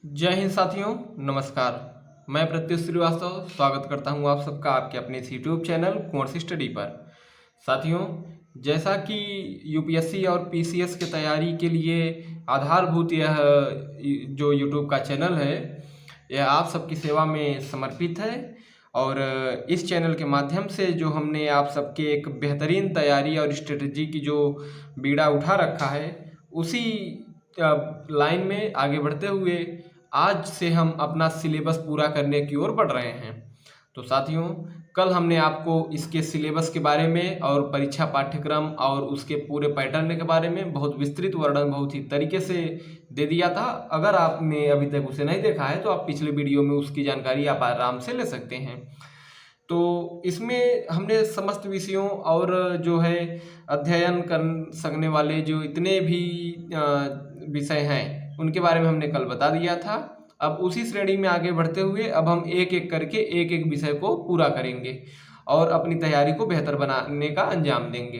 जय हिंद साथियों, नमस्कार। मैं प्रत्युष श्रीवास्तव स्वागत करता हूं आप सबका आपके अपने इस यूट्यूब चैनल कुंवर स्टडी पर। साथियों, जैसा कि यूपीएससी और पीसीएस की तैयारी के लिए आधारभूत यह जो यूट्यूब का चैनल है, यह आप सबकी सेवा में समर्पित है। और इस चैनल के माध्यम से जो हमने आप सबके एक बेहतरीन तैयारी और स्ट्रेटजी की जो बीड़ा उठा रखा है, उसी लाइन में आगे बढ़ते हुए आज से हम अपना सिलेबस पूरा करने की ओर बढ़ रहे हैं। तो साथियों, कल हमने आपको इसके सिलेबस के बारे में और परीक्षा पाठ्यक्रम और उसके पूरे पैटर्न के बारे में बहुत विस्तृत वर्णन बहुत ही तरीके से दे दिया था। अगर आपने अभी तक उसे नहीं देखा है तो आप पिछले वीडियो में उसकी जानकारी आप आराम से ले सकते हैं। तो इसमें हमने समस्त विषयों और जो है अध्ययन कर सकने वाले जो इतने भी विषय हैं उनके बारे में हमने कल बता दिया था। अब उसी श्रेणी में आगे बढ़ते हुए अब हम एक एक करके एक एक विषय को पूरा करेंगे और अपनी तैयारी को बेहतर बनाने का अंजाम देंगे।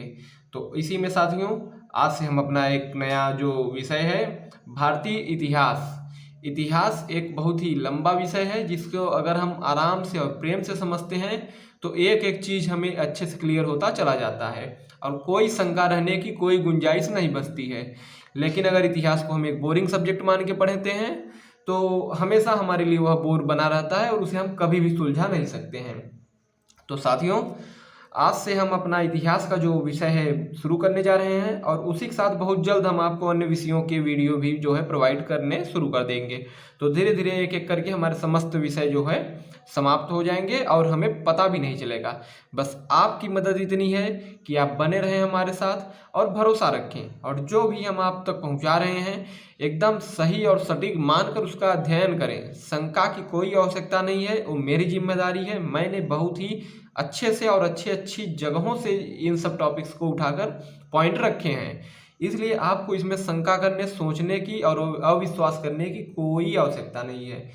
तो इसी में साथियों, आज से हम अपना एक नया जो विषय है भारतीय इतिहास। इतिहास एक बहुत ही लंबा विषय है जिसको अगर हम आराम से और प्रेम से समझते हैं तो एक एक चीज़ हमें अच्छे से क्लियर होता चला जाता है और कोई शंका रहने की कोई गुंजाइश नहीं बचती है। लेकिन अगर इतिहास को हम एक बोरिंग सब्जेक्ट मान के पढ़ते हैं तो हमेशा हमारे लिए वह बोर बना रहता है और उसे हम कभी भी सुलझा नहीं सकते हैं। तो साथियों, आज से हम अपना इतिहास का जो विषय है शुरू करने जा रहे हैं और उसी के साथ बहुत जल्द हम आपको अन्य विषयों के वीडियो भी जो है प्रोवाइड करने शुरू कर देंगे। तो धीरे धीरे एक एक करके हमारे समस्त विषय जो है समाप्त हो जाएंगे और हमें पता भी नहीं चलेगा। बस आपकी मदद इतनी है कि आप बने रहें हमारे साथ और भरोसा रखें और जो भी हम आप तक पहुंचा रहे हैं एकदम सही और सटीक मानकर उसका अध्ययन करें। शंका की कोई आवश्यकता नहीं है, वो मेरी जिम्मेदारी है। मैंने बहुत ही अच्छे से और अच्छी जगहों से इन सब टॉपिक्स को उठाकर पॉइंट रखे हैं, इसलिए आपको इसमें शंका करने, सोचने की और अविश्वास करने की कोई आवश्यकता नहीं है।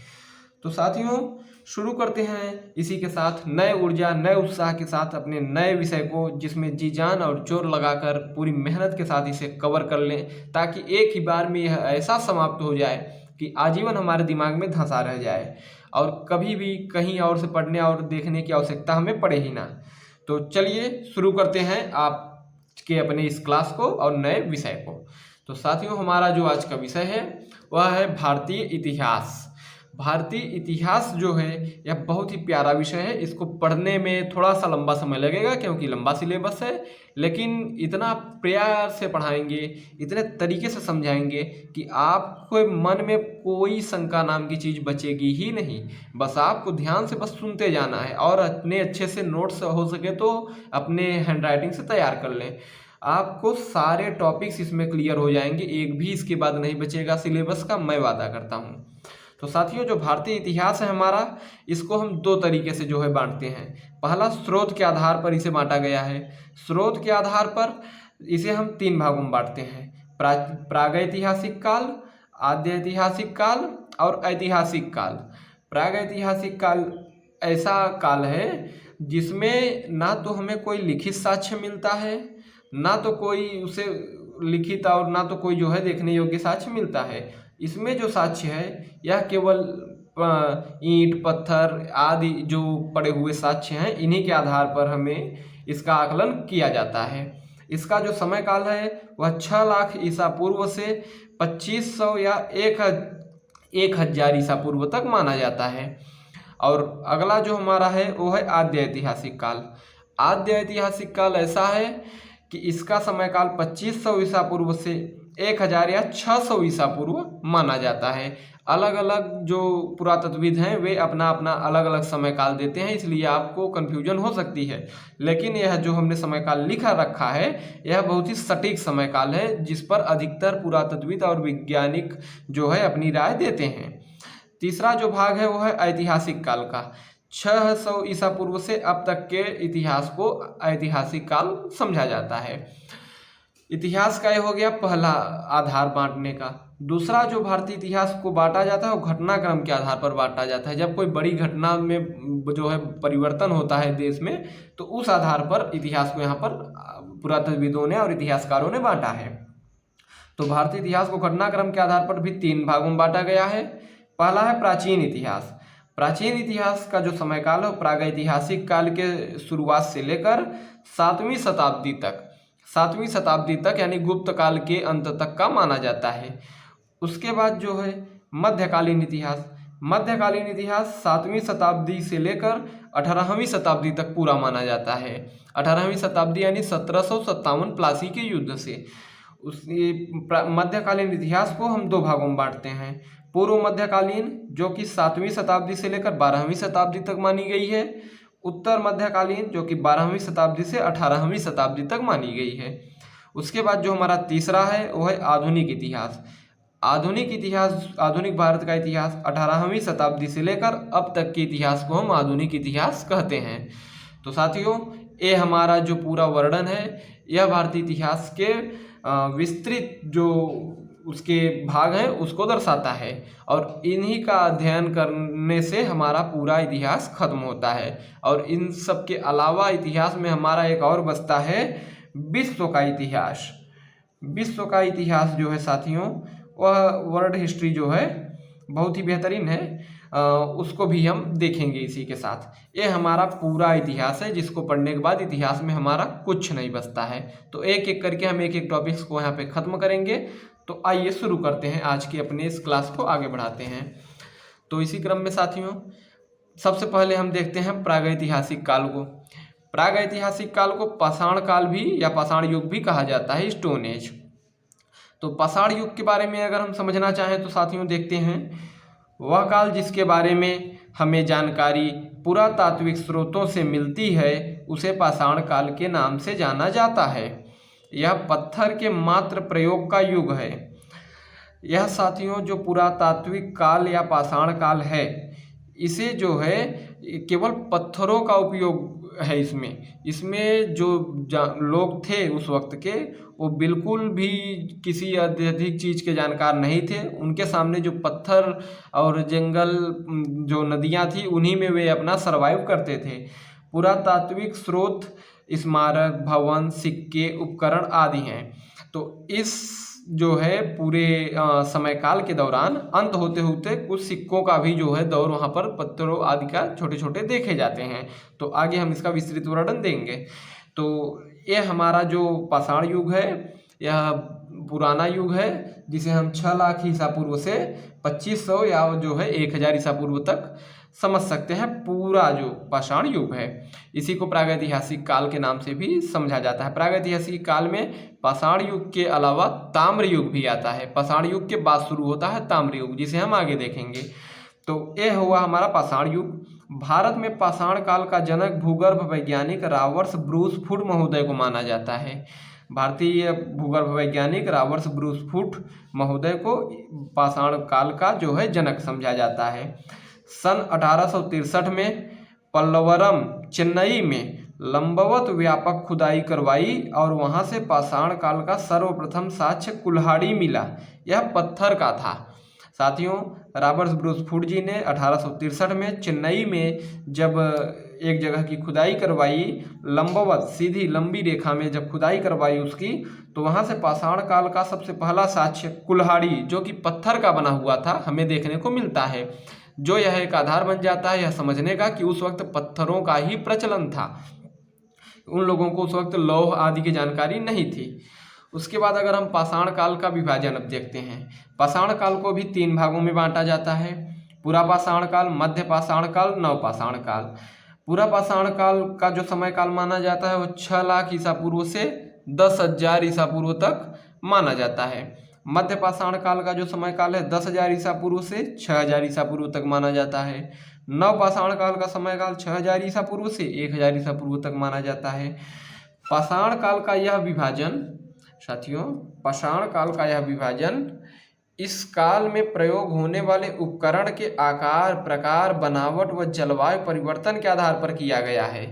तो साथियों, शुरू करते हैं इसी के साथ नए ऊर्जा नए उत्साह के साथ अपने नए विषय को, जिसमें जी जान और जोर लगाकर पूरी मेहनत के साथ इसे कवर कर लें ताकि एक ही बार में यह ऐसा समाप्त हो जाए कि आजीवन हमारे दिमाग में धंसा रह जाए और कभी भी कहीं और से पढ़ने और देखने की आवश्यकता हमें पड़े ही ना। तो चलिए शुरू करते हैं आप के अपने इस क्लास को और नए विषय को। तो साथियों, हमारा जो आज का विषय है वह है भारतीय इतिहास। भारतीय इतिहास जो है यह बहुत ही प्यारा विषय है। इसको पढ़ने में थोड़ा सा लंबा समय लगेगा क्योंकि लंबा सिलेबस है, लेकिन इतना प्यार से पढ़ाएंगे, इतने तरीके से समझाएंगे कि आपको मन में कोई शंका नाम की चीज़ बचेगी ही नहीं। बस आपको ध्यान से बस सुनते जाना है और अपने अच्छे से नोट्स हो सके तो अपने हैंडराइटिंग से तैयार कर लें। आपको सारे टॉपिक्स इसमें क्लियर हो जाएंगे, एक भी इसके बाद नहीं बचेगा सिलेबस का, मैं वादा करता हूँ। तो साथियों, जो भारतीय इतिहास है हमारा, इसको हम दो तरीके से जो है बांटते हैं। पहला, स्रोत के आधार पर इसे बांटा गया है। स्रोत के आधार पर इसे हम तीन भागों में बांटते हैं: प्रागैतिहासिक काल, आद्य ऐतिहासिक काल और ऐतिहासिक काल। प्रागैतिहासिक काल ऐसा काल है जिसमें ना तो हमें कोई लिखित साक्ष्य मिलता है, ना तो कोई उसे लिखित और ना तो कोई जो है देखने योग्य साक्ष्य मिलता है। इसमें जो साक्ष्य है यह केवल ईंट पत्थर आदि जो पड़े हुए साक्ष्य हैं, इन्हीं के आधार पर हमें इसका आकलन किया जाता है। इसका जो समय काल है वह 6 लाख ईसा पूर्व से 2500 या 1000 ईसा पूर्व तक माना जाता है। और अगला जो हमारा है वो है आद्य ऐतिहासिक काल। आद्य ऐतिहासिक काल ऐसा है कि इसका समय काल 2500 ईसा पूर्व से 1000 या 600 ईसा पूर्व माना जाता है। अलग अलग जो पुरातत्वविद हैं वे अपना अपना अलग अलग समय काल देते हैं, इसलिए आपको कन्फ्यूजन हो सकती है। लेकिन यह जो हमने समय काल लिखा रखा है यह बहुत ही सटीक समय काल है, जिस पर अधिकतर पुरातत्वविद और वैज्ञानिक जो है अपनी राय देते हैं। तीसरा जो भाग है वो है ऐतिहासिक काल का। 600 ईसा पूर्व से अब तक के इतिहास को ऐतिहासिक काल समझा जाता है। इतिहास का ये हो गया पहला आधार बांटने का। दूसरा जो भारतीय इतिहास को बांटा जाता है वो घटनाक्रम के आधार पर बांटा जाता है। जब कोई बड़ी घटना में जो है परिवर्तन होता है देश में, तो उस आधार पर इतिहास को यहाँ पर पुरातत्वविदों ने और इतिहासकारों ने बांटा है। तो भारतीय इतिहास को घटनाक्रम के आधार पर भी 3 भागों में बांटा गया है। पहला है प्राचीन इतिहास। प्राचीन इतिहास का जो समय काल है वो प्रागैतिहासिक काल के शुरुआत से लेकर 7वीं शताब्दी तक यानी गुप्त काल के अंत तक का माना जाता है। उसके बाद जो है मध्यकालीन इतिहास। मध्यकालीन इतिहास 7वीं शताब्दी से लेकर 18वीं शताब्दी तक पूरा माना जाता है। 18वीं शताब्दी यानी 1757 प्लासी के युद्ध से। उस मध्यकालीन इतिहास को हम दो भागों में बांटते हैं। पूर्व मध्यकालीन जो कि 7वीं शताब्दी से लेकर 12वीं शताब्दी तक मानी गई है। उत्तर मध्यकालीन जो कि 12वीं शताब्दी से 18वीं शताब्दी तक मानी गई है। उसके बाद जो हमारा तीसरा है वो है आधुनिक इतिहास। आधुनिक भारत का इतिहास 18वीं शताब्दी से लेकर अब तक के इतिहास को हम आधुनिक इतिहास कहते हैं। तो साथियों, ये हमारा जो पूरा वर्णन है यह भारतीय इतिहास के विस्तृत जो उसके भाग हैं उसको दर्शाता है, और इन्हीं का अध्ययन करने से हमारा पूरा इतिहास खत्म होता है। और इन सब के अलावा इतिहास में हमारा एक और बचता है विश्व का इतिहास। विश्व का इतिहास जो है साथियों, वह वर्ल्ड हिस्ट्री जो है बहुत ही बेहतरीन है, उसको भी हम देखेंगे इसी के साथ। ये हमारा पूरा इतिहास है जिसको पढ़ने के बाद इतिहास में हमारा कुछ नहीं बचता है। तो एक एक करके हम एक एक टॉपिक्स को यहाँ पे ख़त्म करेंगे। तो आइए शुरू करते हैं, आज की अपने इस क्लास को आगे बढ़ाते हैं। तो इसी क्रम में साथियों, सबसे पहले हम देखते हैं प्रागैतिहासिक काल को। प्रागैतिहासिक काल को पाषाण काल भी या पाषाण युग भी कहा जाता है, स्टोन एज। तो पाषाण युग के बारे में अगर हम समझना चाहें तो साथियों देखते हैं, वह काल जिसके बारे में हमें जानकारी पुरातात्विक स्रोतों से मिलती है उसे पाषाण काल के नाम से जाना जाता है। यह पत्थर के मात्र प्रयोग का युग है। यह साथियों जो पुरातात्विक काल या पाषाण काल है, इसे जो है केवल पत्थरों का उपयोग है। इसमें जो लोग थे उस वक्त के, वो बिल्कुल भी किसी अत्यधिक चीज़ के जानकार नहीं थे। उनके सामने जो पत्थर और जंगल, जो नदियाँ थी, उन्हीं में वे अपना सरवाइव करते थे। पुरातात्विक स्रोत स्मारक, भवन, सिक्के, उपकरण आदि हैं। तो इस जो है पूरे समय काल के दौरान अंत होते होते कुछ सिक्कों का भी जो है दौर वहाँ पर पत्थरों आदि का छोटे छोटे देखे जाते हैं। तो आगे हम इसका विस्तृत वर्णन देंगे। तो ये हमारा जो पाषाण युग है, यह पुराना युग है जिसे हम 6 लाख ईसा पूर्व से 2500 या जो है 1000 ईसा पूर्व तक समझ सकते हैं। पूरा जो पाषाण युग है, इसी को प्रागैतिहासिक काल के नाम से भी समझा जाता है। प्रागैतिहासिक काल में पाषाण युग के अलावा ताम्र युग भी आता है। पाषाण युग के बाद शुरू होता है ताम्र युग, जिसे हम आगे देखेंगे। तो यह हुआ हमारा पाषाण युग। भारत में पाषाण काल का जनक भूगर्भ वैज्ञानिक रॉबर्ट ब्रूस फुट महोदय को माना जाता है। भारतीय भूगर्भ वैज्ञानिक रॉबर्ट ब्रूस फुट महोदय को पाषाण काल का जो है जनक समझा जाता है। सन 1863 में पल्लवरम, चेन्नई में लंबवत व्यापक खुदाई करवाई और वहां से पाषाण काल का सर्वप्रथम साक्ष्य कुल्हाड़ी मिला। यह पत्थर का था। साथियों, रॉबर्ट ब्रूस फुट जी ने 1863 में चेन्नई में जब एक जगह की खुदाई करवाई, लंबवत सीधी लंबी रेखा में जब खुदाई करवाई उसकी, तो वहां से पाषाण काल का सबसे पहला साक्ष्य कुल्हाड़ी, जो कि पत्थर का बना हुआ था, हमें देखने को मिलता है। जो यह एक आधार बन जाता है यह समझने का कि उस वक्त पत्थरों का ही प्रचलन था। उन लोगों को उस वक्त लौह आदि की जानकारी नहीं थी। उसके बाद अगर हम पाषाण काल का विभाजन अब देखते हैं। पाषाण काल को भी 3 भागों में बांटा जाता है: पूरा पाषाण काल, मध्य पाषाण काल, नव पाषाण काल। पूरा पाषाण काल का जो समय काल माना जाता है वो 6 लाख ईसा पूर्व से 10,000 ईसा पूर्व तक माना जाता है। मध्य पाषाण काल का जो समय काल है 10,000 ईसा पूर्व से 6,000 ईसा पूर्व तक माना जाता है। नव पाषाण काल का समय काल 6,000 ईसा पूर्व से 1,000 ईसा पूर्व तक माना जाता है। पाषाण काल का यह विभाजन साथियों, पाषाण काल का यह विभाजन इस काल में प्रयोग होने वाले उपकरण के आकार, प्रकार, बनावट व जलवायु परिवर्तन के आधार पर किया गया है।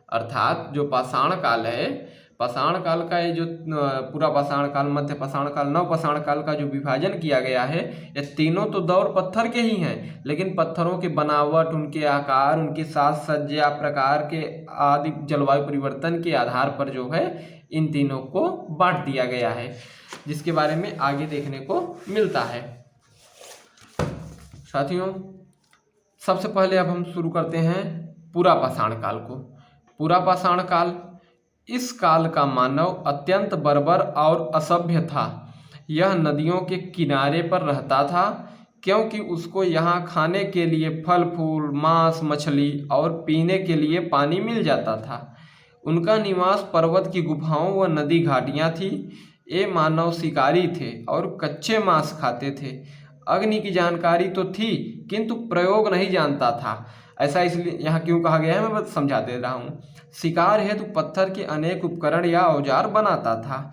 अर्थात जो पाषाण काल है, पाषाण काल का ये जो पूरा पाषाण काल, मध्य पाषाण काल, नव पाषाण काल का जो विभाजन किया गया है, ये तीनों तो दौर पत्थर के ही हैं, लेकिन पत्थरों के बनावट, उनके आकार, उनके साज सज्जा, प्रकार के आदि जलवायु परिवर्तन के आधार पर जो है इन तीनों को बांट दिया गया है, जिसके बारे में आगे देखने को मिलता है। साथियों, सबसे पहले अब हम शुरू करते हैं पूरा पाषाण काल को। पूरा पाषाण काल, इस काल का मानव अत्यंत बर्बर और असभ्य था। यह नदियों के किनारे पर रहता था क्योंकि उसको यहाँ खाने के लिए फल फूल, मांस, मछली और पीने के लिए पानी मिल जाता था। उनका निवास पर्वत की गुफाओं व नदी घाटियाँ थी। ये मानव शिकारी थे और कच्चे मांस खाते थे। अग्नि की जानकारी तो थी किंतु प्रयोग नहीं जानता था। ऐसा इसलिए यहाँ क्यों कहा गया है, मैं बस समझा दे रहा हूँ। शिकार हेतु पत्थर के अनेक उपकरण या औजार बनाता था।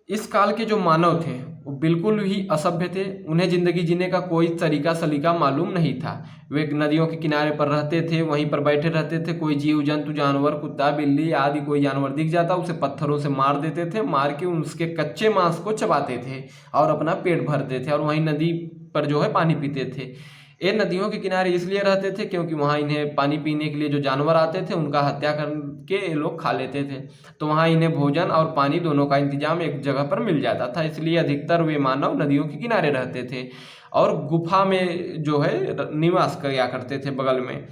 इस काल के जो मानव थे वो बिल्कुल ही असभ्य थे। उन्हें जिंदगी जीने का कोई तरीका सलीका मालूम नहीं था। वे नदियों के किनारे पर रहते थे, वहीं पर बैठे रहते थे। कोई जीव जंतु, जानवर, कुत्ता, बिल्ली आदि कोई जानवर दिख जाता उसे पत्थरों से मार देते थे। मार के उसके कच्चे मांस को चबाते थे और अपना पेट भरते थे और वहीं नदी पर जो है पानी पीते थे। ये नदियों के किनारे इसलिए रहते थे क्योंकि वहाँ इन्हें पानी पीने के लिए जो जानवर आते थे उनका हत्या करके ये लोग खा लेते थे। तो वहाँ इन्हें भोजन और पानी दोनों का इंतजाम एक जगह पर मिल जाता था। इसलिए अधिकतर वे मानव नदियों के किनारे रहते थे और गुफा में जो है निवास किया करते थे बगल में।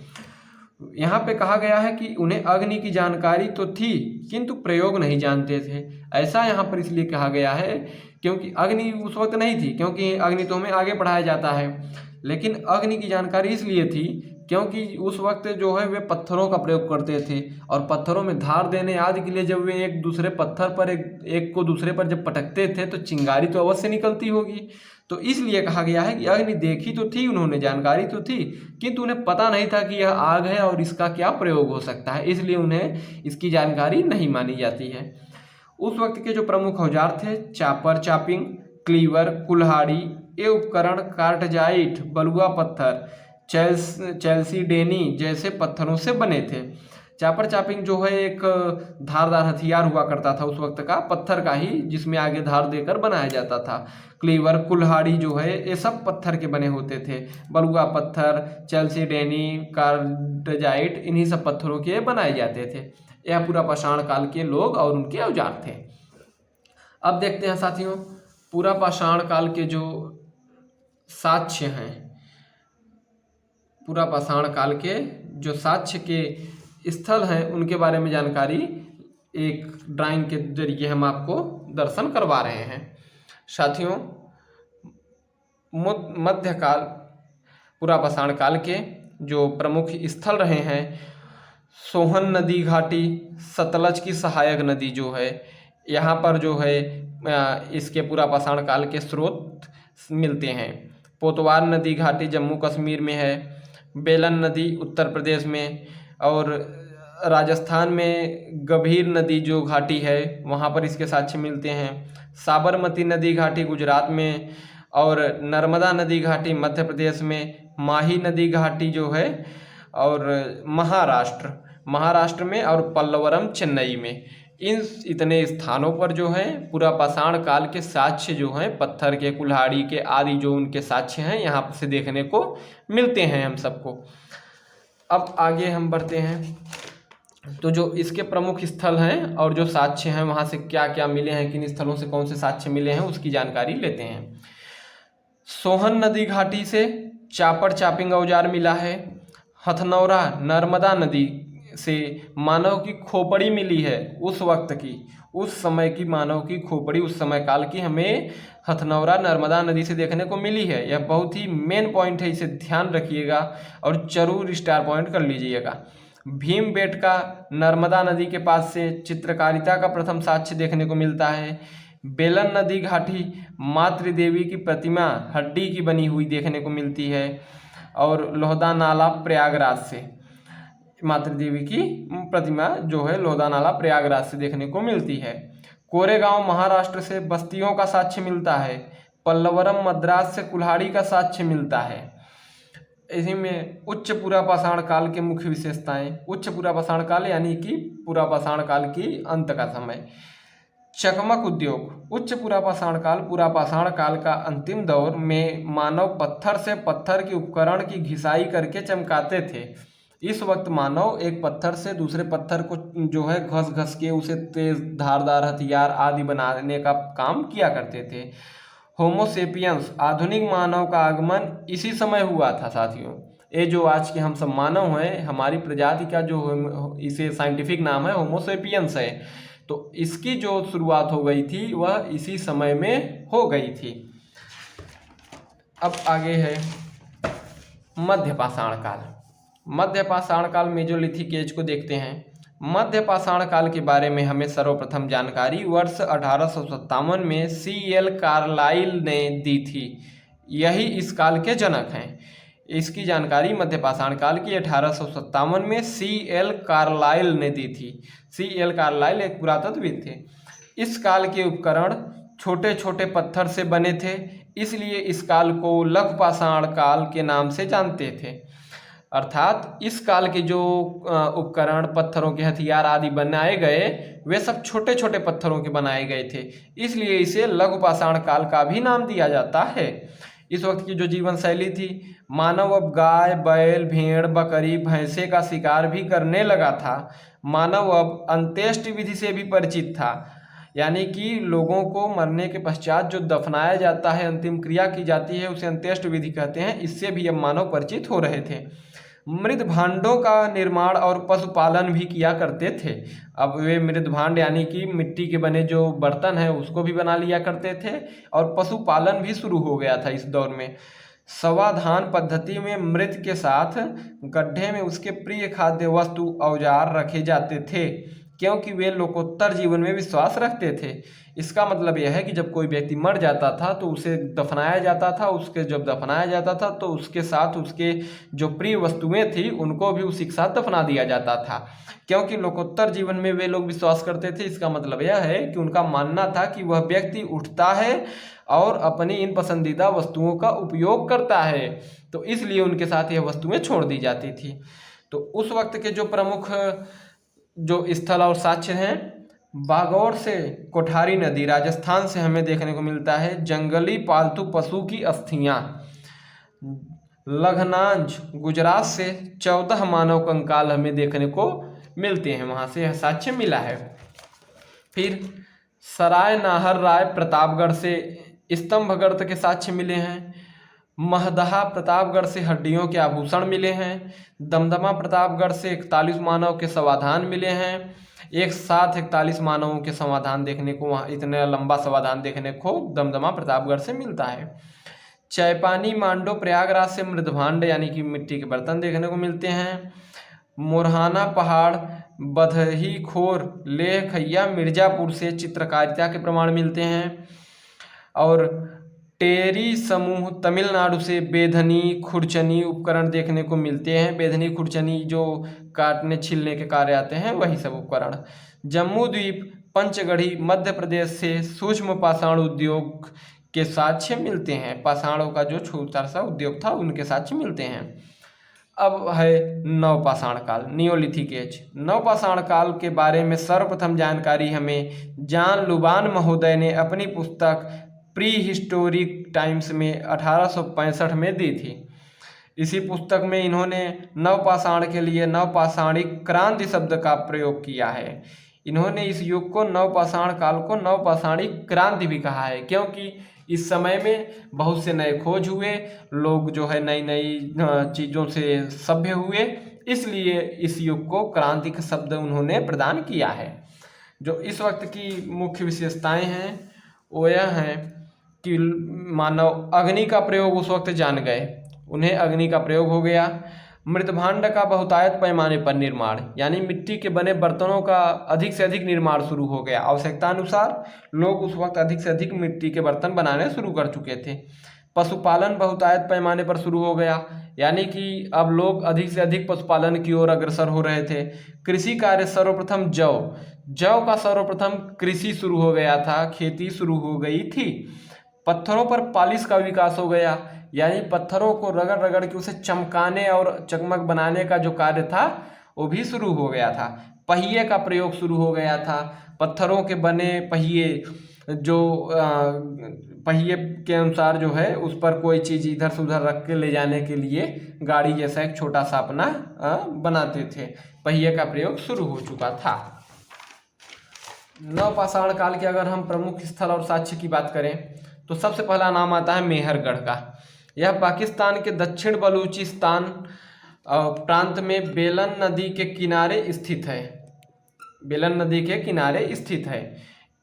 यहाँ पे कहा गया है कि उन्हें अग्नि की जानकारी तो थी किंतु प्रयोग नहीं जानते थे। ऐसा यहाँ पर इसलिए कहा गया है क्योंकि अग्नि उस वक्त नहीं थी, क्योंकि अग्नि तो हमें आगे पढ़ाया जाता है। लेकिन अग्नि की जानकारी इसलिए थी क्योंकि उस वक्त जो है वे पत्थरों का प्रयोग करते थे और पत्थरों में धार देने आदि के लिए जब वे एक दूसरे पत्थर पर एक को दूसरे पर जब पटकते थे तो चिंगारी तो अवश्य निकलती होगी। तो इसलिए कहा गया है कि अग्नि देखी तो थी उन्होंने, जानकारी तो थी किंतु उन्हें पता नहीं था कि यह आग है और इसका क्या प्रयोग हो सकता है, इसलिए उन्हें इसकी जानकारी नहीं मानी जाती है। उस वक्त के जो प्रमुख औजार थे, चापर, चापिंग, क्लीवर, कुल्हाड़ी, ये उपकरण कार्टजाइट, बलुआ पत्थर, चैल्सीडेनी जैसे पत्थरों से बने थे। चापर चापिंग जो है एक धारदार हथियार हुआ करता था उस वक्त का, पत्थर का ही, जिसमें आगे धार देकर बनाया जाता था। क्लीवर, कुल्हाड़ी जो है ये सब पत्थर के बने होते थे। बलुआ पत्थर, चैल्सीडेनी, कार्टजाइट, इन्हीं सब पत्थरों के बनाए जाते थे। यह पूरा पाषाण काल के लोग और उनके औजार थे। अब देखते हैं साथियों, पूरा पाषाण काल के जो साक्ष्य हैं, पूरा पाषाण काल के जो साक्ष्य के स्थल हैं उनके बारे में जानकारी एक ड्राइंग के जरिए हम आपको दर्शन करवा रहे हैं। साथियों, मध्यकाल, पूरा पाषाण काल के जो प्रमुख स्थल रहे हैं, सोहन नदी घाटी, सतलज की सहायक नदी जो है, यहाँ पर जो है इसके पूरा पाषाण काल के स्रोत मिलते हैं। पोतवार नदी घाटी जम्मू कश्मीर में है, बेलन नदी उत्तर प्रदेश में, और राजस्थान में गंभीर नदी जो घाटी है वहाँ पर इसके साक्ष्य मिलते हैं। साबरमती नदी घाटी गुजरात में, और नर्मदा नदी घाटी मध्य प्रदेश में, माही नदी घाटी जो है और महाराष्ट्र में, और पल्लवरम चेन्नई में। इन इतने स्थानों पर जो है पूरा पाषाण काल के साक्ष्य जो हैं, पत्थर के, कुल्हाड़ी के आदि जो उनके साक्ष्य हैं यहाँ से देखने को मिलते हैं हम सबको। अब आगे हम बढ़ते हैं, तो जो इसके प्रमुख स्थल हैं और जो साक्ष्य हैं वहाँ से क्या क्या मिले हैं, किन स्थलों से कौन से साक्ष्य मिले हैं उसकी जानकारी लेते हैं। सोहन नदी घाटी से चापर चापिंग औजार मिला है। हथनौरा नर्मदा नदी से मानव की खोपड़ी मिली है, उस वक्त की, उस समय की मानव की खोपड़ी, उस समय काल की हमें हथनौरा नर्मदा नदी से देखने को मिली है। यह बहुत ही मेन पॉइंट है, इसे ध्यान रखिएगा और जरूर स्टार पॉइंट कर लीजिएगा। भीमबेटका नर्मदा नदी के पास से चित्रकारिता का प्रथम साक्ष्य देखने को मिलता है। बेलन नदी घाटी मातृ देवी की प्रतिमा हड्डी की बनी हुई देखने को मिलती है। और लोहदा नाला प्रयागराज से मातृ देवी की प्रतिमा जो है लोहदा नाला प्रयागराज से देखने को मिलती है। कोरेगांव महाराष्ट्र से बस्तियों का साक्ष्य मिलता है। पल्लवरम मद्रास से कुल्हाड़ी का साक्ष्य मिलता है। इसी में उच्च पूरा पाषाण काल के मुख्य विशेषताएं, उच्च पूरा पाषाण काल यानी कि पूरा पाषाण काल की अंत का समय। चकमक उद्योग, उच्च पूरा पाषाण काल का अंतिम दौर में मानव पत्थर से पत्थर के उपकरण की घिसाई करके चमकाते थे। इस वक्त मानव एक पत्थर से दूसरे पत्थर को जो है घस घस के उसे तेज धारदार हथियार आदि बनाने का काम किया करते थे। होमोसेपियंस आधुनिक मानव का आगमन इसी समय हुआ था साथियों। ये जो आज के हम सब मानव हैं, हमारी प्रजाति का जो इसे साइंटिफिक नाम है होमोसेपियंस है, तो इसकी जो शुरुआत हो गई थी वह इसी समय में हो गई थी। अब आगे है मध्य पाषाण काल। मध्य पाषाण काल मेजोलिथिक एज को देखते हैं। मध्य पाषाण काल के बारे में हमें सर्वप्रथम जानकारी वर्ष 1857 में C.L. कार्लाइल ने दी थी। यही इस काल के जनक हैं। इसकी जानकारी मध्य पाषाण काल की 1857 में C.L. कार्लाइल ने दी थी। C.L. कार्लाइल एक पुरातत्वविद थे। इस काल के उपकरण छोटे छोटे पत्थर से बने थे, इसलिए इस काल को लघु पाषाण काल के नाम से जानते थे। अर्थात इस काल के जो उपकरण, पत्थरों के हथियार आदि बनाए गए, वे सब छोटे छोटे पत्थरों के बनाए गए थे, इसलिए इसे लघु पाषाण काल का भी नाम दिया जाता है। इस वक्त की जो जीवन शैली थी, मानव अब गाय, बैल, भेड़, बकरी, भैंसे का शिकार भी करने लगा था। मानव अब अंत्येष्टि विधि से भी परिचित था, यानी कि लोगों को मरने के पश्चात जो दफनाया जाता है, अंतिम क्रिया की जाती है, उसे अंत्येष्टि विधि कहते हैं। इससे भी अब मानव परिचित हो रहे थे। मृद भांडों का निर्माण और पशुपालन भी किया करते थे। अब वे मृद भांड यानी कि मिट्टी के बने जो बर्तन हैं उसको भी बना लिया करते थे, और पशुपालन भी शुरू हो गया था इस दौर में। समाधान पद्धति में मृत के साथ गड्ढे में उसके प्रिय खाद्य वस्तु औजार रखे जाते थे, क्योंकि वे लोकोत्तर जीवन में विश्वास रखते थे। इसका मतलब यह है कि जब कोई व्यक्ति मर जाता था तो उसे दफनाया जाता था। उसके जब दफनाया जाता था तो उसके साथ उसके जो प्रिय वस्तुएं थी उनको भी उसी के साथ दफना दिया जाता था, क्योंकि लोकोत्तर जीवन में वे लोग विश्वास करते थे। इसका मतलब यह है कि उनका मानना था कि वह व्यक्ति उठता है और अपनी इन पसंदीदा वस्तुओं का उपयोग करता है, तो इसलिए उनके साथ यह वस्तुएं छोड़ दी जाती थी। तो उस वक्त के जो प्रमुख जो स्थल और साक्ष्य हैं, बागौर से कोठारी नदी राजस्थान से हमें देखने को मिलता है। जंगली पालतू पशु की अस्थियां। लखनांज गुजरात से 14 मानव कंकाल हमें देखने को मिलते हैं, वहाँ से यह साक्ष्य मिला है। फिर सराय नाहर राय प्रतापगढ़ से स्तंभगर्त के साक्ष्य मिले हैं। महदहा प्रतापगढ़ से हड्डियों के आभूषण मिले हैं। दमदमा प्रतापगढ़ से 41 मानव के समाधान मिले हैं। एक साथ 41 मानवों के समाधान देखने को, वहाँ इतना लंबा समाधान देखने को दमदमा प्रतापगढ़ से मिलता है। चैपानी मांडो प्रयागराज से मृदभांड यानी कि मिट्टी के बर्तन देखने को मिलते हैं। मोरहाना पहाड़, बधही खोर, लेह खैया, मिर्जापुर से चित्रकारिता के प्रमाण मिलते हैं। और टेरी समूह तमिलनाडु से बेधनी खुरचनी उपकरण देखने को मिलते हैं। बेधनी खुरचनी जो काटने छीलने के कार्य आते हैं, वही सब उपकरण। जम्मू द्वीप पंचगढ़ी मध्य प्रदेश से सूक्ष्म पाषाण उद्योग के साक्ष्य मिलते हैं। पाषाणों का जो छोटा सा उद्योग था उनके साक्ष्य मिलते हैं। अब है नवपाषाण काल, नियोलिथिक एज। नवपाषाण काल के बारे में सर्वप्रथम जानकारी हमें जॉन लुबान महोदय ने अपनी पुस्तक प्री हिस्टोरिक टाइम्स में 1865 में दी थी। इसी पुस्तक में इन्होंने नवपाषाण के लिए नवपाषाणिक क्रांति शब्द का प्रयोग किया है। इन्होंने इस युग को, नवपाषाण काल को नवपाषाणिक क्रांति भी कहा है, क्योंकि इस समय में बहुत से नए खोज हुए, लोग जो है नई नई चीज़ों से सभ्य हुए, इसलिए इस युग को क्रांति का शब्द उन्होंने प्रदान किया है। जो इस वक्त की मुख्य विशेषताएं हैं वो यह हैं कि मानव अग्नि का प्रयोग उस वक्त जान गए, उन्हें अग्नि का प्रयोग हो गया। मृदभांड का बहुतायत पैमाने पर निर्माण, यानी मिट्टी के बने बर्तनों का अधिक से अधिक निर्माण शुरू हो गया। आवश्यकता अनुसार लोग उस वक्त अधिक से अधिक मिट्टी के बर्तन बनाने शुरू कर चुके थे। पशुपालन बहुतायत पैमाने पर शुरू हो गया, यानी कि अब लोग अधिक से अधिक पशुपालन की ओर अग्रसर हो रहे थे। कृषि कार्य सर्वप्रथम जौ का सर्वप्रथम कृषि शुरू हो गया था, खेती शुरू हो गई थी। पत्थरों पर पालिश का विकास हो गया, यानी पत्थरों को रगड़ रगड़ के उसे चमकाने और चकमक बनाने का जो कार्य था वो भी शुरू हो गया था। पहिए का प्रयोग शुरू हो गया था। पत्थरों के बने पहिए, जो पहिए के अनुसार जो है उस पर कोई चीज़ इधर से उधर रख के ले जाने के लिए गाड़ी जैसा एक छोटा सा अपना बनाते थे। पहिए का प्रयोग शुरू हो चुका था। नवपाषाण काल के अगर हम प्रमुख स्थल और साक्ष्य की बात करें तो सबसे पहला नाम आता है मेहरगढ़ का। यह पाकिस्तान के दक्षिण बलूचिस्तान प्रांत में बेलन नदी के किनारे स्थित है। बेलन नदी के किनारे स्थित है।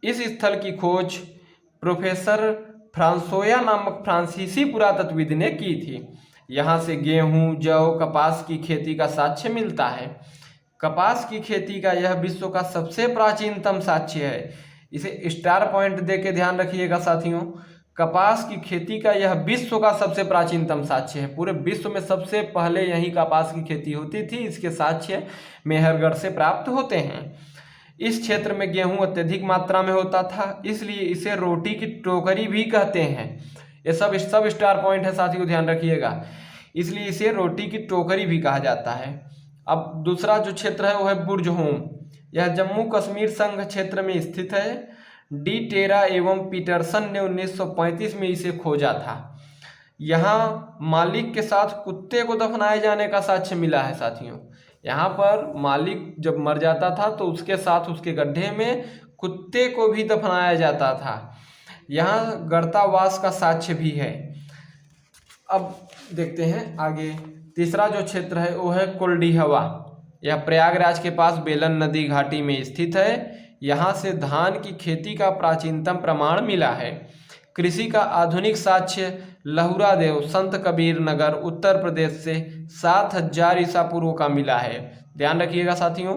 इस स्थल की खोज प्रोफेसर फ्रांसोया नामक फ्रांसीसी पुरातत्वविद ने की थी। यहाँ से गेहूं, जौ, कपास की खेती का साक्ष्य मिलता है। कपास की खेती का यह विश्व का सबसे प्राचीनतम साक्ष्य है। इसे स्टार पॉइंट दे के ध्यान रखिएगा साथियों। कपास की खेती का यह विश्व का सबसे प्राचीनतम साक्ष्य है। पूरे विश्व में सबसे पहले यही कपास की खेती होती थी। इसके साक्ष्य मेहरगढ़ से प्राप्त होते हैं। इस क्षेत्र में गेहूं अत्यधिक मात्रा में होता था, इसलिए इसे रोटी की टोकरी भी कहते हैं। ये सब स्टार पॉइंट है साथियों, ध्यान रखिएगा। इसलिए इसे रोटी की टोकरी भी कहा जाता है। अब दूसरा जो क्षेत्र है वो है बुर्जहोम। यह जम्मू कश्मीर संघ क्षेत्र में स्थित है। डी टेरा एवं पीटरसन ने 1935 में इसे खोजा था। यहाँ मालिक के साथ कुत्ते को दफनाए जाने का साक्ष्य मिला है साथियों। यहाँ पर मालिक जब मर जाता था तो उसके साथ उसके गड्ढे में कुत्ते को भी दफनाया जाता था। यहाँ गर्तावास का साक्ष्य भी है। अब देखते हैं आगे। तीसरा जो क्षेत्र है वो है कोल्डिहवा। यह प्रयागराज के पास बेलन नदी घाटी में स्थित है। यहाँ से धान की खेती का प्राचीनतम प्रमाण मिला है। कृषि का आधुनिक साक्ष्य लहुरा देव संत कबीर नगर उत्तर प्रदेश से 7000 ईसा पूर्व का मिला है। ध्यान रखिएगा साथियों,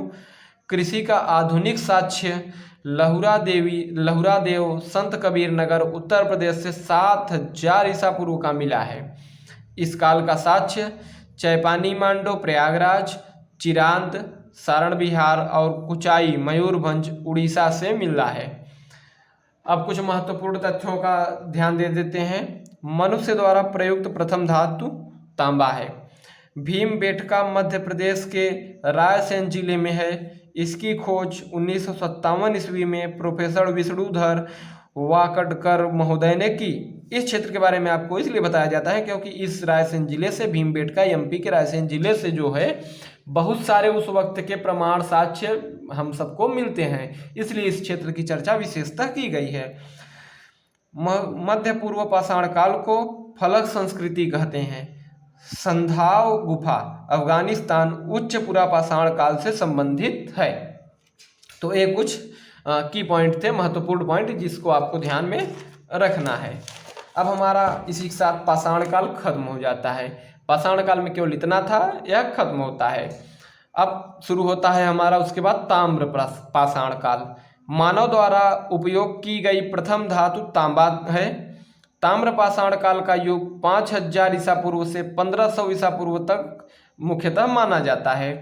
कृषि का आधुनिक साक्ष्य लहुरा देव संत कबीर नगर उत्तर प्रदेश से 7000 ईसा पूर्व का मिला है। इस काल का साक्ष्य चैपानी मांडो प्रयागराज, चिरांद सारण बिहार और कुचाई मयूरभंज उड़ीसा से मिला है। अब कुछ महत्वपूर्ण तथ्यों का ध्यान दे देते हैं। मनुष्य द्वारा प्रयुक्त प्रथम धातु तांबा है। भीमबेटका मध्य प्रदेश के रायसेन जिले में है। इसकी खोज 1957 ईस्वी में प्रोफेसर विष्णुधर वाकडकर महोदय ने की। इस क्षेत्र के बारे में आपको इसलिए बताया जाता है क्योंकि इस रायसेन जिले से, भीमबेटका एमपी के रायसेन जिले से जो है बहुत सारे उस वक्त के प्रमाण साक्ष्य हम सबको मिलते हैं, इसलिए इस क्षेत्र की चर्चा विशेषतः की गई है। मध्य पूर्व पाषाण काल को फलक संस्कृति कहते हैं। संधाव गुफा अफगानिस्तान उच्च पुरापाषाण काल से संबंधित है। तो ये कुछ की पॉइंट थे, महत्वपूर्ण पॉइंट, जिसको आपको ध्यान में रखना है। अब हमारा इसी के साथ पाषाण काल खत्म हो जाता है। पाषाण काल में केवल इतना था, यह खत्म होता है। अब शुरू होता है हमारा उसके बाद ताम्र पाषाण काल। मानव द्वारा उपयोग की गई प्रथम धातु तांबा है। ताम्र पाषाण काल का युग 5000 ईसा पूर्व से 1500 ईसा पूर्व तक मुख्यतः माना जाता है।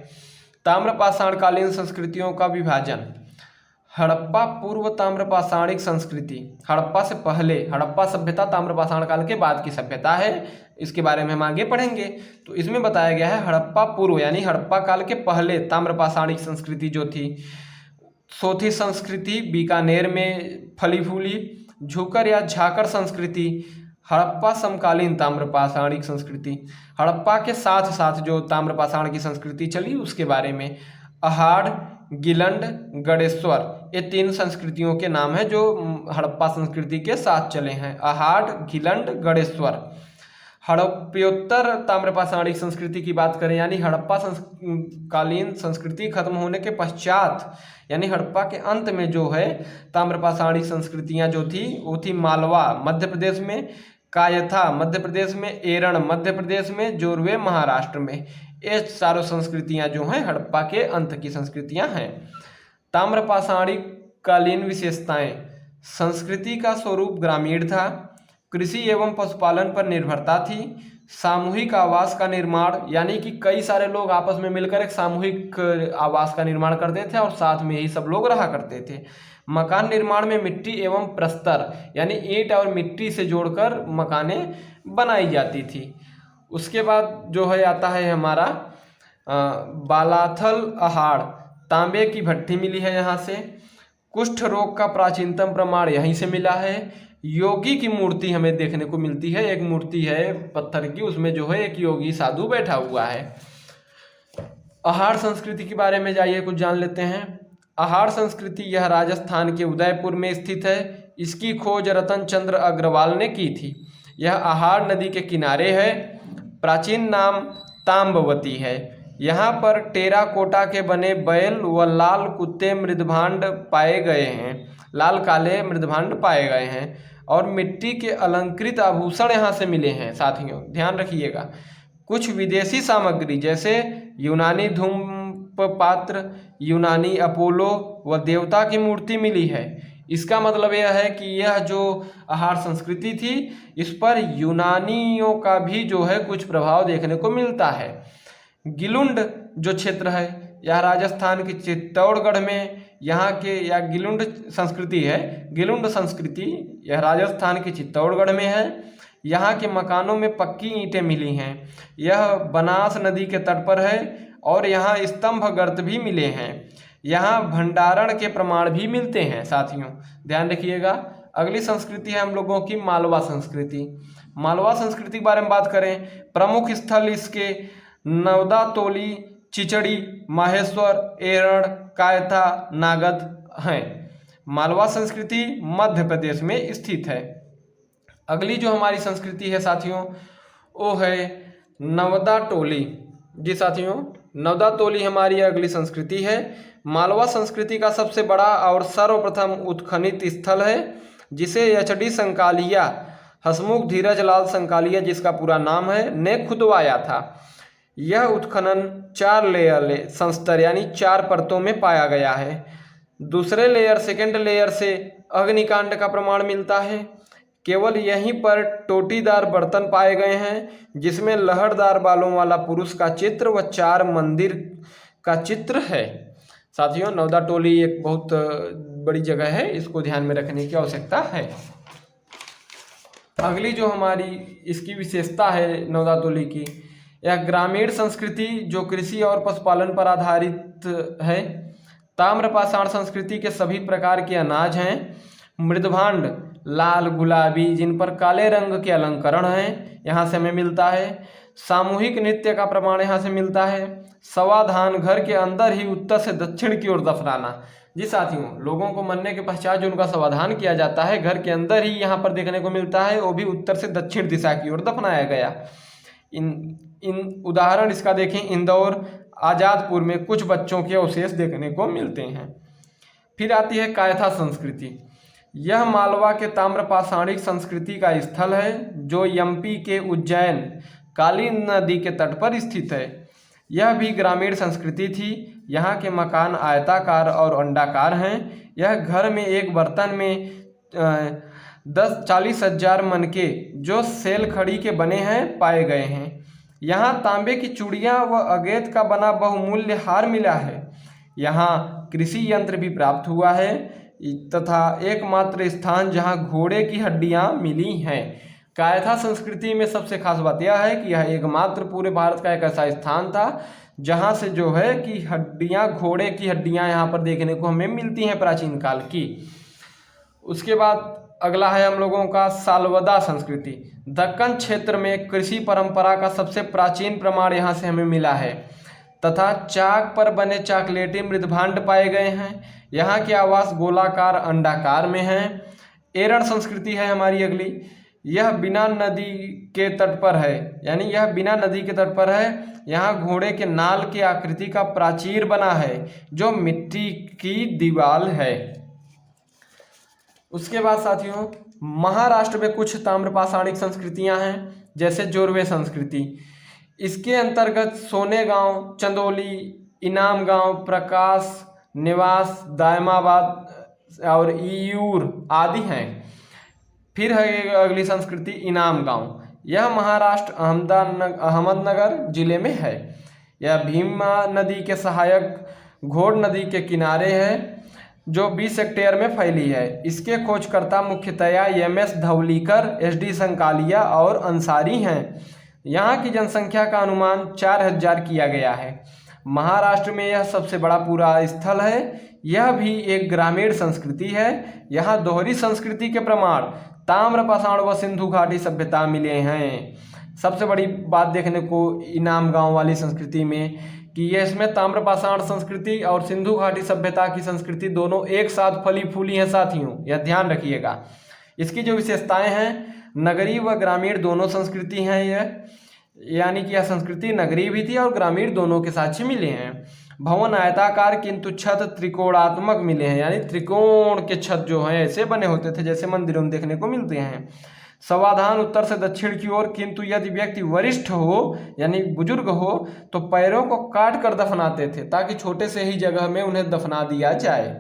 ताम्र पाषाणकालीन संस्कृतियों का विभाजन। हड़प्पा पूर्व ताम्रपाषाणिक संस्कृति, हड़प्पा से पहले, हड़प्पा सभ्यता ताम्रपाषाण काल के बाद की सभ्यता है। इसके बारे में हम आगे पढ़ेंगे। तो इसमें बताया गया है हड़प्पा पूर्व यानी हड़प्पा काल के पहले ताम्रपाषाणिक संस्कृति जो थी। सोथी संस्कृति बीकानेर में फली फूली। झूकर या झाकर संस्कृति हड़प्पा समकालीन ताम्रपाषाणिक संस्कृति, हड़प्पा के साथ साथ जो ताम्रपाषाण की संस्कृति चली उसके बारे में। अहाड़, गिलंड, गणेश्वर, ये 3 संस्कृतियों के नाम हैं जो हड़प्पा संस्कृति के साथ चले हैं। अहाड़, गिलंड, गणेश्वर। हड़प्पोत्तर ताम्रपाषाणिक संस्कृति की बात करें यानी हड़प्पा कालीन संस्कृति खत्म होने के पश्चात यानी हड़प्पा के अंत में जो है ताम्रपाषाणिक संस्कृतियां जो थी वो थी मालवा मध्य प्रदेश में, कायथा मध्य प्रदेश में, एरण मध्य प्रदेश में, जोरवे महाराष्ट्र में। ये चारों संस्कृतियां जो हैं हड़प्पा के अंत की संस्कृतियां हैं। ताम्रपाषाणिक कालीन विशेषताएं। संस्कृति का स्वरूप ग्रामीण था। कृषि एवं पशुपालन पर निर्भरता थी। सामूहिक आवास का निर्माण यानी कि कई सारे लोग आपस में मिलकर एक सामूहिक आवास का निर्माण करते थे और साथ में ही सब लोग रहा करते थे। मकान निर्माण में मिट्टी एवं प्रस्तर यानी ईंट और मिट्टी से जोड़कर मकाने बनाई जाती थी। उसके बाद जो है आता है हमारा बालाथल अहाड़, तांबे की भट्टी मिली है यहाँ से। कुष्ठ रोग का प्राचीनतम प्रमाण यहीं से मिला है। योगी की मूर्ति हमें देखने को मिलती है, एक मूर्ति है पत्थर की, उसमें जो है एक योगी साधु बैठा हुआ है। अहाड़ संस्कृति के बारे में जाइए कुछ जान लेते हैं। अहाड़ संस्कृति यह राजस्थान के उदयपुर में स्थित है। इसकी खोज रतन चंद्र अग्रवाल ने की थी। यह आहार नदी के किनारे है। प्राचीन नाम ताम्बवती है। यहाँ पर टेराकोटा के बने बैल व लाल कुत्ते मृदभांड पाए गए हैं, लाल काले मृदभांड पाए गए हैं और मिट्टी के अलंकृत आभूषण यहाँ से मिले हैं। साथियों ध्यान रखिएगा, कुछ विदेशी सामग्री जैसे यूनानी धूप पात्र, यूनानी अपोलो व देवता की मूर्ति मिली है। इसका मतलब यह है कि यह जो आहार संस्कृति थी इस पर यूनानियों का भी जो है कुछ प्रभाव देखने को मिलता है। गिलुंड जो क्षेत्र है यह राजस्थान के चित्तौड़गढ़ में यहाँ के या गिलुंड संस्कृति है। गिलुंड संस्कृति यह राजस्थान के चित्तौड़गढ़ में है। यहाँ के मकानों में पक्की ईंटें मिली हैं। यह बनास नदी के तट पर है और यहाँ स्तंभ गर्त भी मिले हैं। यहाँ भंडारण के प्रमाण भी मिलते हैं। साथियों ध्यान रखिएगा, अगली संस्कृति है हम लोगों की मालवा संस्कृति। मालवा संस्कृति के बारे में बात करें, प्रमुख स्थल इसके नवदा तोली, चिचड़ी, माहेश्वर, एरण, कायथा, नागद हैं। मालवा संस्कृति मध्य प्रदेश में स्थित है। अगली जो हमारी संस्कृति है साथियों वो है नवदा टोली। जी साथियों, नवदा टोली हमारी अगली संस्कृति है। मालवा संस्कृति का सबसे बड़ा और सर्वप्रथम उत्खनित स्थल है जिसे एच.डी. संकालिया, हसमुख धीरज लाल संकालिया जिसका पूरा नाम है, ने खुदवाया था। यह उत्खनन 4 लेयर संस्तर यानी 4 परतों में पाया गया है। दूसरे लेयर सेकेंड लेयर से अग्निकांड का प्रमाण मिलता है। केवल यहीं पर टोटीदार बर्तन पाए गए हैं जिसमें लहरदार बालों वाला पुरुष का चित्र व 4 मंदिर का चित्र है। साथियों नवदा टोली एक बहुत बड़ी जगह है, इसको ध्यान में रखने की आवश्यकता है। अगली जो हमारी इसकी विशेषता है नवदा टोली की, यह ग्रामीण संस्कृति जो कृषि और पशुपालन पर आधारित है। ताम्रपाषाण संस्कृति के सभी प्रकार के अनाज हैं। मृदभांड लाल गुलाबी जिन पर काले रंग के अलंकरण हैं यहाँ से हमें मिलता है। सामूहिक नृत्य का प्रमाण यहाँ से मिलता है। सवाधान घर के अंदर ही उत्तर से दक्षिण की ओर दफनाना। जी साथियों, लोगों को मरने के पश्चात जो उनका समाधान किया जाता है घर के अंदर ही यहाँ पर देखने को मिलता है, वो भी उत्तर से दक्षिण दिशा की ओर दफनाया गया। इन उदाहरण इसका देखें, इंदौर, आज़ादपुर में कुछ बच्चों के अवशेष देखने को मिलते हैं। फिर आती है कायथा संस्कृति। यह मालवा के ताम्रपाषाणिक संस्कृति का स्थल है जो एमपी के उज्जैन काली नदी के तट पर स्थित है। यह भी ग्रामीण संस्कृति थी। यहाँ के मकान आयताकार और अंडाकार हैं। यह घर में एक बर्तन में 40 हजार मन के जो सेल खड़ी के बने हैं पाए गए हैं। यहाँ तांबे की चूड़ियाँ व अगेत का बना बहुमूल्य हार मिला है। यहाँ कृषि यंत्र भी प्राप्त हुआ है तथा एकमात्र स्थान जहाँ घोड़े की हड्डियाँ मिली हैं। कायथा संस्कृति में सबसे खास बात यह है कि यह एकमात्र पूरे भारत का एक ऐसा स्थान था जहाँ से जो है कि हड्डियाँ, घोड़े की हड्डियाँ यहाँ पर देखने को हमें मिलती हैं प्राचीन काल की। उसके बाद अगला है हम लोगों का सालवदा संस्कृति। दक्कन क्षेत्र में कृषि परंपरा का सबसे प्राचीन प्रमाण यहाँ से हमें मिला है तथा चाक पर बने चॉकलेटी मृदभांड पाए गए हैं। यहाँ के आवास गोलाकार अंडाकार में हैं। एरण संस्कृति है हमारी अगली। यह बिना नदी के तट पर है, यानी यह बिना नदी के तट पर है। यहाँ घोड़े के नाल की आकृति का प्राचीर बना है जो मिट्टी की दीवार है। उसके बाद साथियों महाराष्ट्र में कुछ ताम्रपाषाणिक संस्कृतियां हैं जैसे जोरवे संस्कृति। इसके अंतर्गत सोनेगांव, चंदौली, इनाम गांव, प्रकाश निवास, दायमाबाद और ईयूर आदि हैं। फिर है अगली संस्कृति इनाम गांव। यह महाराष्ट्र अहमदनगर जिले में है। यह भीमा नदी के सहायक घोड़ नदी के किनारे है जो 20 हेक्टेयर में फैली है। इसके खोजकर्ता मुख्यतया एम.एस. धवलीकर, एच.डी. संकालिया और अंसारी हैं। यहाँ की जनसंख्या का अनुमान 4000 किया गया है। महाराष्ट्र में यह सबसे बड़ा पूरा स्थल है। यह भी एक ग्रामीण संस्कृति है। यहाँ दोहरी संस्कृति के प्रमाण ताम्रपाषाण व सिंधु घाटी सभ्यता मिले हैं। सबसे बड़ी बात देखने को इनाम गांव वाली संस्कृति में कि ये इसमें ताम्रपाषाण संस्कृति और सिंधु घाटी सभ्यता की संस्कृति दोनों एक साथ फली फूली हैं साथियों, यह ध्यान रखिएगा। इसकी जो विशेषताएं हैं, नगरीय व ग्रामीण दोनों संस्कृति हैं यह, यानी कि यह संस्कृति नगरीय भी थी और ग्रामीण दोनों के साक्ष्य मिले हैं। भवन आयताकार किंतु छत त्रिकोणात्मक मिले हैं, यानी त्रिकोण के छत जो है ऐसे बने होते थे जैसे मंदिरों में देखने को मिलते हैं। समाधान उत्तर से दक्षिण की ओर, किंतु यदि व्यक्ति वरिष्ठ हो यानी बुजुर्ग हो तो पैरों को काट कर दफनाते थे ताकि छोटे से ही जगह में उन्हें दफना दिया जाए।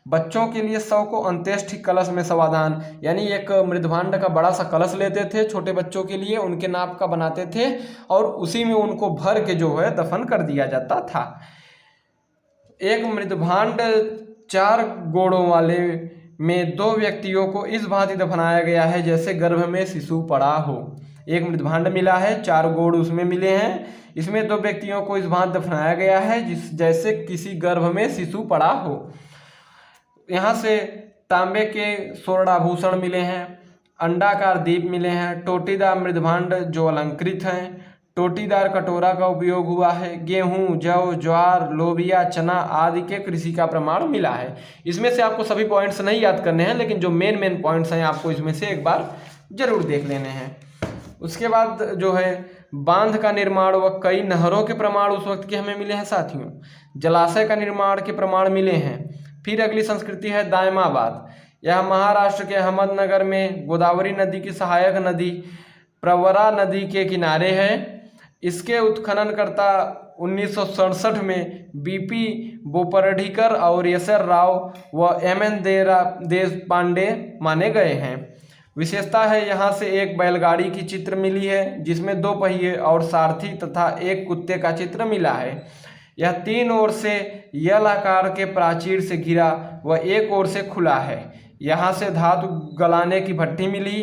बच्चों के लिए शव को अंत्येष्टि कलश में समाधान, यानी एक मृदभांड का बड़ा सा कलश लेते थे छोटे बच्चों के लिए, उनके नाप का बनाते थे और उसी में उनको भर के जो है दफन कर दिया जाता था। एक मृदभांड 4 गोड़ों वाले में 2 व्यक्तियों को इस भांति दफनाया गया है जैसे गर्भ में शिशु पड़ा हो। एक मृदभांड मिला है, 4 गोड़ उसमें मिले हैं, इसमें 2 व्यक्तियों को इस भांति दफनाया गया है जैसे किसी गर्भ में शिशु पड़ा हो। यहाँ से तांबे के स्वर्णाभूषण मिले हैं, अंडाकार दीप मिले हैं, टोटीदार मृदभांड जो अलंकृत हैं, टोटीदार कटोरा का उपयोग हुआ है, गेहूं, जौ, ज्वार, लोबिया, चना आदि के कृषि का प्रमाण मिला है। इसमें से आपको सभी पॉइंट्स नहीं याद करने हैं, लेकिन जो मेन पॉइंट्स हैं आपको इसमें से एक बार जरूर देख लेने हैं। उसके बाद जो है बांध का निर्माण व कई नहरों के प्रमाण उस वक्त के हमें मिले हैं साथियों। जलाशय का निर्माण के प्रमाण मिले हैं। फिर अगली संस्कृति है दायमाबाद। यह महाराष्ट्र के अहमदनगर में गोदावरी नदी की सहायक नदी प्रवरा नदी के किनारे है। इसके उत्खननकर्ता 1967 में बीपी बोपरडीकर और यसर राव व एमएन देशपांडे माने गए हैं। विशेषता है यहाँ से एक बैलगाड़ी की चित्र मिली है जिसमें 2 पहिए और सारथी तथा एक कुत्ते का चित्र मिला है। यह 3 ओर से यल आकार के प्राचीर से घिरा व एक ओर से खुला है। यहाँ से धातु गलाने की भट्टी मिली,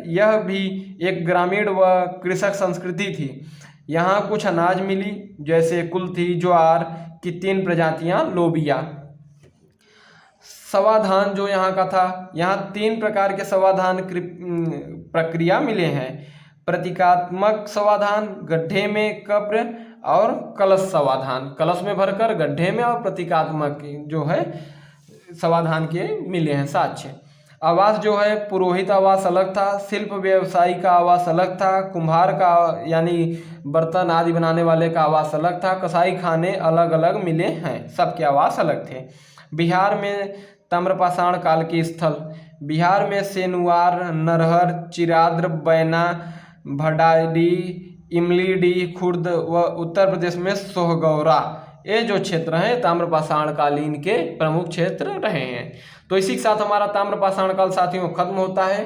यह भी एक ग्रामीण व कृषक संस्कृति थी। यहाँ कुछ अनाज मिली जैसे कुल्थी, ज्वार की 3 प्रजातियाँ, लोबिया। समाधान जो यहाँ का था, यहाँ 3 प्रकार के समाधान प्रक्रिया मिले हैं। प्रतीकात्मक समाधान, गड्ढे में कब्र और कलश समाधान, कलश में भरकर गड्ढे में, और प्रतीकात्मक जो है समाधान के मिले हैं साक्ष्य। आवास जो है पुरोहित आवास अलग था, शिल्प व्यवसायी का आवास अलग था, कुम्हार का यानी बर्तन आदि बनाने वाले का आवास अलग था, कसाई खाने अलग अलग मिले हैं, सबके आवास अलग थे। बिहार में ताम्रपाषाण काल के स्थल, बिहार में सेनुआर, नरहर, चिराद्र, बैना, भडाडी, इमलीडी, खुर्द व उत्तर प्रदेश में सोहगौरा, ये जो क्षेत्र हैं ताम्रपाषाण कालीन के प्रमुख क्षेत्र रहे हैं। तो इसी के साथ हमारा ताम्रपाषाण काल साथियों खत्म होता है।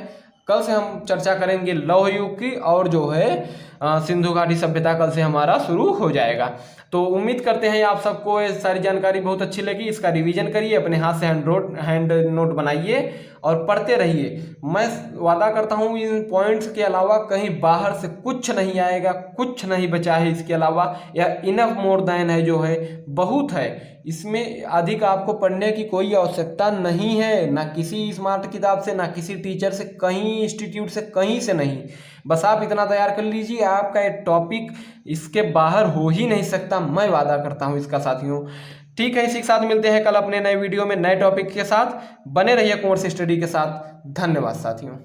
कल से हम चर्चा करेंगे लौह युग की, और जो है सिंधु घाटी सभ्यता कल से हमारा शुरू हो जाएगा। तो उम्मीद करते हैं आप सबको ये सारी जानकारी बहुत अच्छी लगी। इसका रिवीजन करिए, अपने हाथ से हैंड नोट बनाइए और पढ़ते रहिए। मैं वादा करता हूँ इन पॉइंट्स के अलावा कहीं बाहर से कुछ नहीं आएगा, कुछ नहीं बचा है इसके अलावा। यह इनफ मोर देन है, जो है बहुत है, इसमें अधिक आपको पढ़ने की कोई आवश्यकता नहीं है, ना किसी स्मार्ट किताब से, ना किसी टीचर से, कहीं इंस्टीट्यूट से, कहीं से नहीं। बस आप इतना तैयार कर लीजिए, आपका ये टॉपिक इसके बाहर हो ही नहीं सकता, मैं वादा करता हूँ इसका साथियों। ठीक है, इसी के साथ मिलते हैं कल अपने नए वीडियो में नए टॉपिक के साथ। बने रहिए कोर्स स्टडी के साथ। धन्यवाद साथियों।